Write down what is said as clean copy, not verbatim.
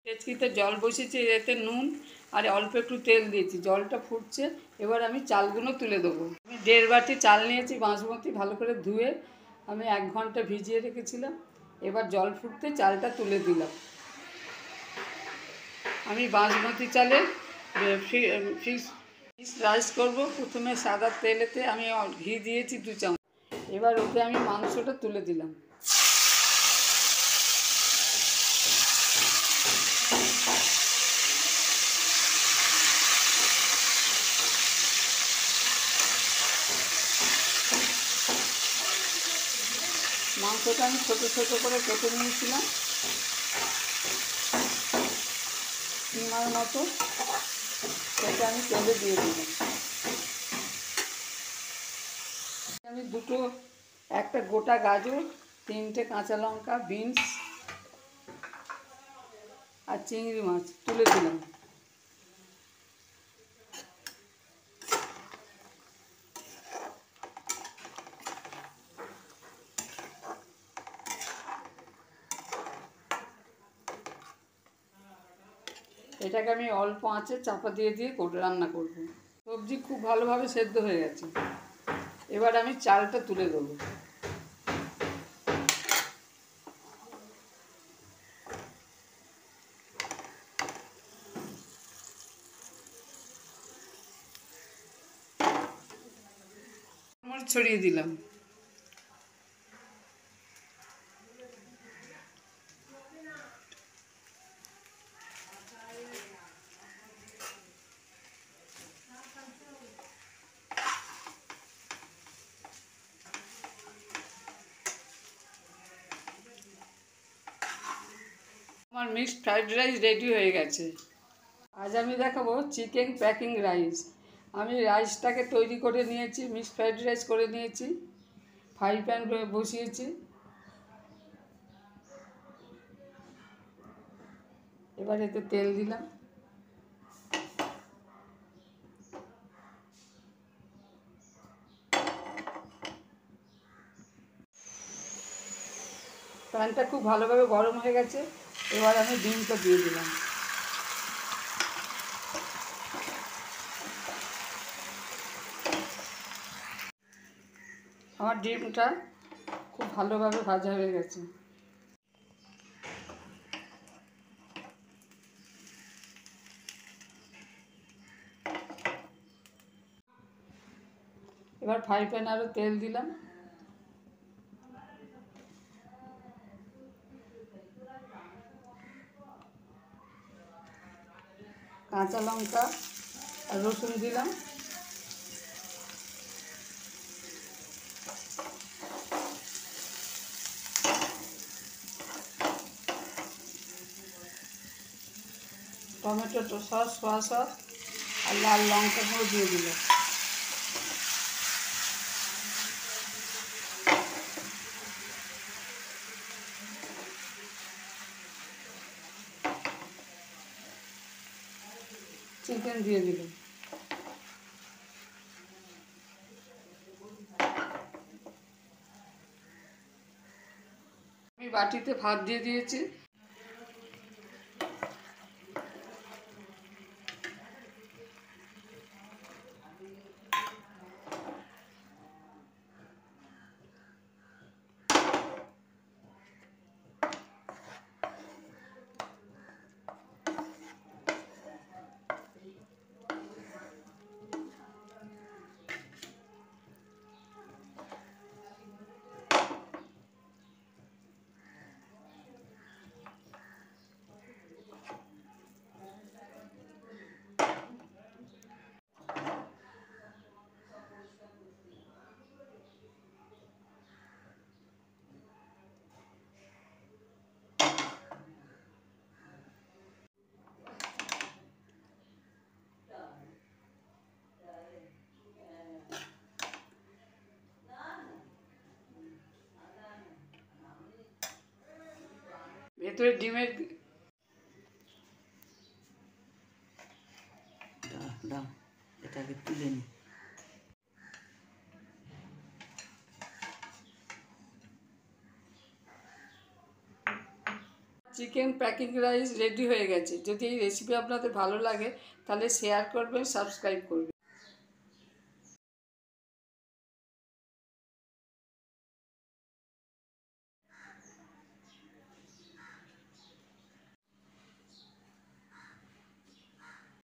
ডেচকিতে জল বসিয়েছি, এতে নুন আর অল্প একটু তেল দিয়েছি, জলটা ফুটছে। এবার আমি চালগুলো তুলে দেবো। আমি 1.5 বাটি চাল নিয়েছি বাসমতি, ভালো করে ধুয়ে আমি 1 ঘন্টা ভিজিয়ে রেখেছিলাম। এবার জল ফুটতে চালটা তুলে দিলাম। আমি বাসমতি চালের ফিশ রাইস করবো। প্রথমে সাদা তেলেতে আমি ঘি দিয়েছি 2 চামচ। এবার ওতে আমি মাংসটা তুলে দিলাম। মাংসটা আমি ছোটো ছোটো করে কেটে নিয়েছিলাম, কিমার মতো। সেটা আমি তেলে দিয়ে দিলাম। আমি একটা গোটা গাজর, 3টে কাঁচা লঙ্কা, বিনস আর চিংড়ি মাছ তুলে দিলাম। এটাকে আমি অল্প আঁচে চাপা দিয়ে রান্না করব। সবজি খুব ভালোভাবে সেদ্ধ হয়ে গেছে। এবার আমি চালটা তুলে দেবো। ছড়িয়ে দিলাম। আমার মিক্সড ফ্রাইড রাইস রেডি হয়ে গেছে। আজ আমি দেখাবো চিকেন প্যাকিং রাইস। আমি রাইসটাকে তৈরি করে নিয়েছি, মিক্সড ফ্রাইড রাইস করে নিয়েছি। ফ্রাই প্যান বসিয়েছি। এবার এতে তেল দিলাম। প্যানটা খুব ভালোভাবে গরম হয়ে গেছে। এবার আমি ডিমটা দিয়ে দিলাম। আমার ডিমটা খুব ভালোভাবে ভাজা হয়ে গেছে। এবার ফ্রাই প্যানে আরও তেল দিলাম। কাঁচা লঙ্কা আর রসুন দিলাম। টমেটো সস, সোয়া সস আর লাল লঙ্কা গুঁড়ো দিয়ে দিলাম। চিকেন দিয়ে দিলাম। আমি বাটিতে ভাত দিয়ে দিয়েছি। ভেতরে ডিমের দাও, এটাকে তুলে নি। চিকেন প্যাকিং রাইস রেডি হয়ে গেছে। যদি এই রেসিপি আপনাদের ভালো লাগে তাহলে শেয়ার করবেন, সাবস্ক্রাইব করবেন।